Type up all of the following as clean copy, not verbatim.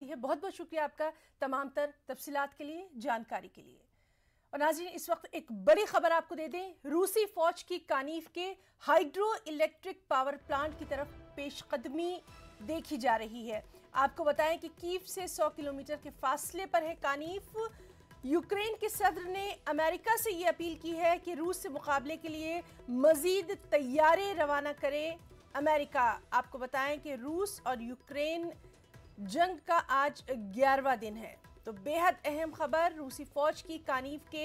है। बहुत बहुत शुक्रिया आपका तमाम तर तफसीलात के लिए, जानकारी के लिए। और नाज़रीन, इस वक्त एक बड़ी खबर आपको दे दें, रूसी फौज की कानीफ के हाइड्रो इलेक्ट्रिक पावर प्लांट की तरफ पेशकदमी देखी जा रही है। आपको बताएं कि कीव से 100 किलोमीटर के फासले पर है कानीफ। यूक्रेन के सदर ने अमेरिका से ये अपील की है कि रूस से मुकाबले के लिए मजीद तैयारे रवाना करे अमेरिका। आपको बताएं कि रूस और यूक्रेन जंग का आज 11वां दिन है। तो बेहद अहम खबर, रूसी फौज की कानीफ के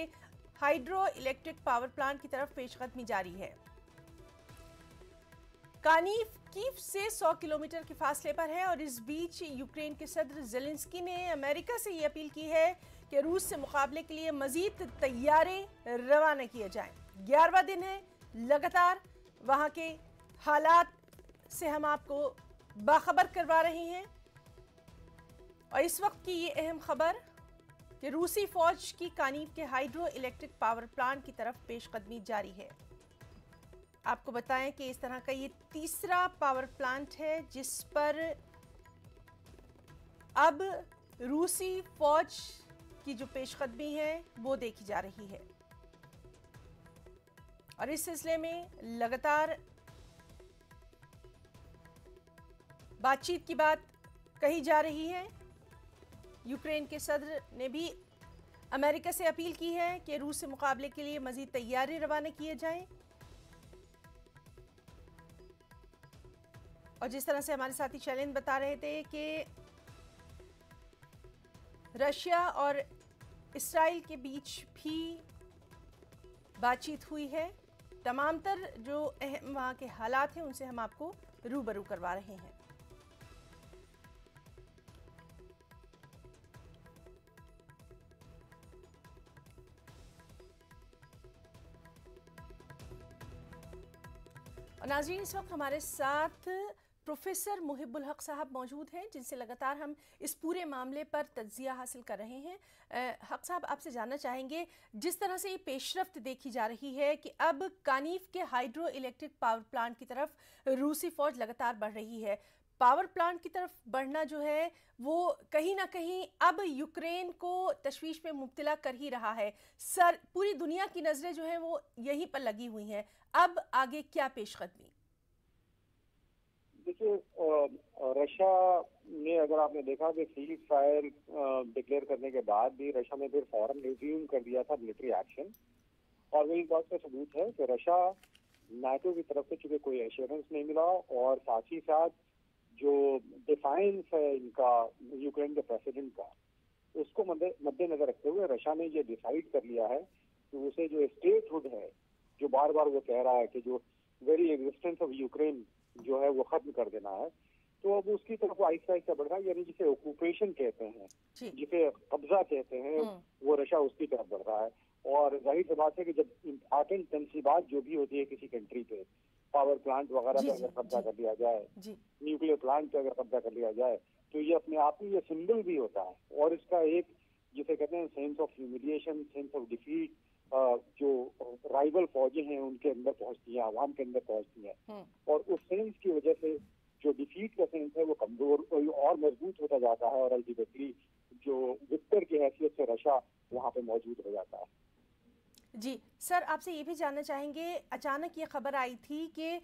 हाइड्रो इलेक्ट्रिक पावर प्लांट की तरफ पेशकदमी जारी है। कानीफ कीव से 100 किलोमीटर के फासले पर है और इस बीच यूक्रेन के सदर ज़ेलेंस्की ने अमेरिका से ये अपील की है कि रूस से मुकाबले के लिए मजीद तैयारे रवाना किए जाएं। 11वां दिन है, लगातार वहां के हालात से हम आपको बाखबर करवा रहे हैं। और इस वक्त की ये अहम खबर कि रूसी फौज की कानीफ के हाइड्रो इलेक्ट्रिक पावर प्लांट की तरफ पेशकदमी जारी है। आपको बताएं कि इस तरह का ये तीसरा पावर प्लांट है जिस पर अब रूसी फौज की जो पेशकदमी है वो देखी जा रही है। और इस सिलसिले में लगातार बातचीत की बात कही जा रही है। यूक्रेन के सदर ने भी अमेरिका से अपील की है कि रूस से मुकाबले के लिए मजीद तैयारी रवाना किए जाएं। और जिस तरह से हमारे साथी शैलेंद्र बता रहे थे कि रशिया और इस्राइल के बीच भी बातचीत हुई है। तमाम तर जो अहम वहां के हालात हैं उनसे हम आपको रूबरू करवा रहे हैं। और नाज़रीन, इस वक्त हमारे साथ प्रोफेसर मुहिबुल हक साहब मौजूद हैं जिनसे लगातार हम इस पूरे मामले पर तज्जिया हासिल कर रहे हैं। हक साहब, आपसे जानना चाहेंगे, जिस तरह से ये पेशरफ्त देखी जा रही है कि अब कानीफ के हाइड्रो इलेक्ट्रिक पावर प्लांट की तरफ रूसी फौज लगातार बढ़ रही है, पावर प्लांट की तरफ बढ़ना जो है वो कहीं ना कहीं अब यूक्रेन को तशवीश में मुब्तला कर ही रहा है। पूरी दुनिया की नजरें जो है वो यहीं पर लगी हुई हैं। अब आगे क्या पेशकदमी? देखिए, रशिया ने, अगर आपने देखा कि सीज फायर डिक्लेयर करने के बाद भी रशिया ने फिर फौरन रिज्यूम कर दिया था मिलिट्री एक्शन। और वही बात का सबूत है कि रशिया नाटो की तरफ से चूंकि कोई एश्योरेंस नहीं मिला और साथ ही साथ जो डिफाइंस है इनका यूक्रेन के प्रेसिडेंट का, उसको मद्देनजर रखते हुए रशिया ने ये डिसाइड कर लिया है कि उसे जो स्टेटहुड है, जो बार बार वो कह रहा है कि जो वेरी एग्जिस्टेंस ऑफ यूक्रेन जो है वो खत्म कर देना है, तो अब उसकी तरफ आहिस्ता आहिस्ता बढ़ रहा है। यानी जिसे ऑक्यूपेशन कहते हैं, जिसे कब्जा कहते हैं, वो रशिया उसकी तरफ बढ़ रहा है। और जाहिर सी बात है कि जब इम्पोर्टेंट तनसीबात जो भी होती है किसी कंट्री पे, पावर प्लांट वगैरह पे अगर कब्जा कर लिया जाए, न्यूक्लियर प्लांट पे अगर कब्जा कर लिया जाए, तो ये अपने आप में ये सिंबल भी होता है और इसका एक जिसे कहते हैं sense of humiliation, sense of defeat, जो राइवल फौजें हैं उनके अंदर पहुंचती है, आवाम के अंदर पहुंचती है। और उस सेंस की वजह से जो डिफीट का सेंस है वो कमजोर और मजबूत होता जाता है और अल्टीमेटली जो विक्टर की हैसियत से रशिया वहां पे मौजूद हो जाता है। जी सर, आपसे ये भी जानना चाहेंगे, अचानक ये खबर आई थी कि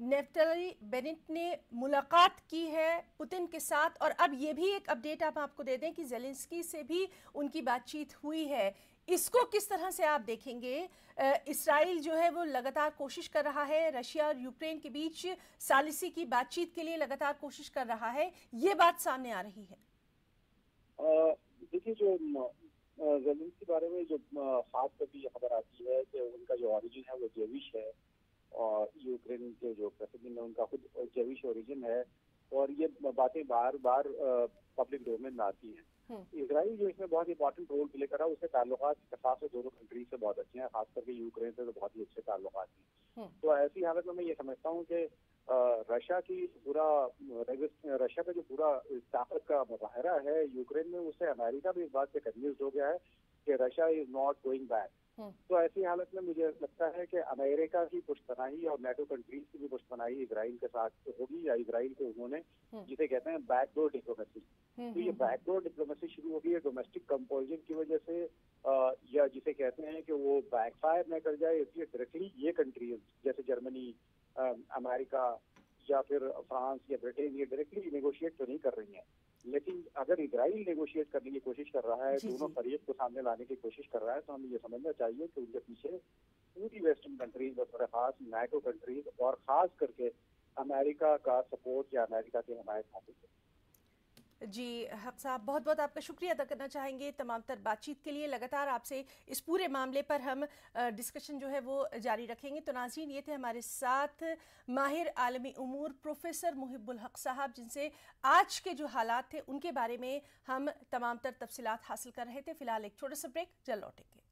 नेफ्तली बेनेट ने मुलाकात की है पुतिन के साथ, और अब ये भी एक अपडेट आप आपको दे दें कि ज़ेलेंस्की से भी उनकी बातचीत हुई है। इसको किस तरह से आप देखेंगे? इस्राइल जो है वो लगातार कोशिश कर रहा है, रशिया और यूक्रेन के बीच सालिसी की बातचीत के लिए लगातार कोशिश कर रहा है, ये बात सामने आ रही है। देखिए, जो ज़ेलेंस्की के बारे में जो खास करके ये खबर आती है कि उनका जो ओरिजिन है वो जेविश है और यूक्रेन के जो प्रेसिडेंट है उनका खुद जेविश ओरिजिन है, और ये बातें बार बार पब्लिक डोमेन में आती हैं। इजराइल जो इसमें बहुत इंपॉर्टेंट रोल प्ले कर रहा है, उसके ताल्लुकात इत्तेफाक से दोनों कंट्री से बहुत अच्छे हैं, खास करके यूक्रेन से तो बहुत ही अच्छे ताल्लुकात हैं। तो ऐसी हालत में मैं ये समझता हूँ कि रशिया का जो पूरा ताकत का मुजाहरा है यूक्रेन में, उससे अमेरिका भी इस बात से कन्विंस्ड हो गया है कि Russia is not going back. तो ऐसी हालत में मुझे लगता है कि अमेरिका की पुष्तनाही और नेटो कंट्रीज की भी पुष्तनाही इजराइल के साथ होगी, या इजराइल को उन्होंने जिसे कहते हैं बैकडोर डिप्लोमेसी, तो ये बैकडोर डिप्लोमेसी शुरू होगी है डोमेस्टिक कंपल्जन की वजह से, या जिसे कहते हैं कि वो बैकफायर न कर जाए, इसलिए डायरेक्टली ये कंट्रीज जैसे जर्मनी, अमेरिका या फिर फ्रांस या ब्रिटेन ये डायरेक्टली नेगोशिएट तो नहीं कर रही हैं, लेकिन अगर इजराइल नेगोशिएट करने की कोशिश कर रहा है, दोनों फरीक को सामने लाने की कोशिश कर रहा है, तो हमें ये समझना चाहिए कि उनके पीछे पूरी वेस्टर्न कंट्रीज और खास नाटो कंट्रीज और खास करके अमेरिका का सपोर्ट या अमेरिका की हमायत हासिल है। जी हक साहब, बहुत बहुत आपका शुक्रिया अदा करना चाहेंगे तमाम तर बातचीत के लिए। लगातार आपसे इस पूरे मामले पर हम डिस्कशन जो है वो जारी रखेंगे। तो नाज़रीन, ये थे हमारे साथ माहिर आलमी उमूर प्रोफेसर मुहिब्बुल हक साहब, जिनसे आज के जो हालात थे उनके बारे में हम तमाम तर तफसीलात हासिल कर रहे थे। फिलहाल एक छोटा सा ब्रेक, जल्द लौटेंगे।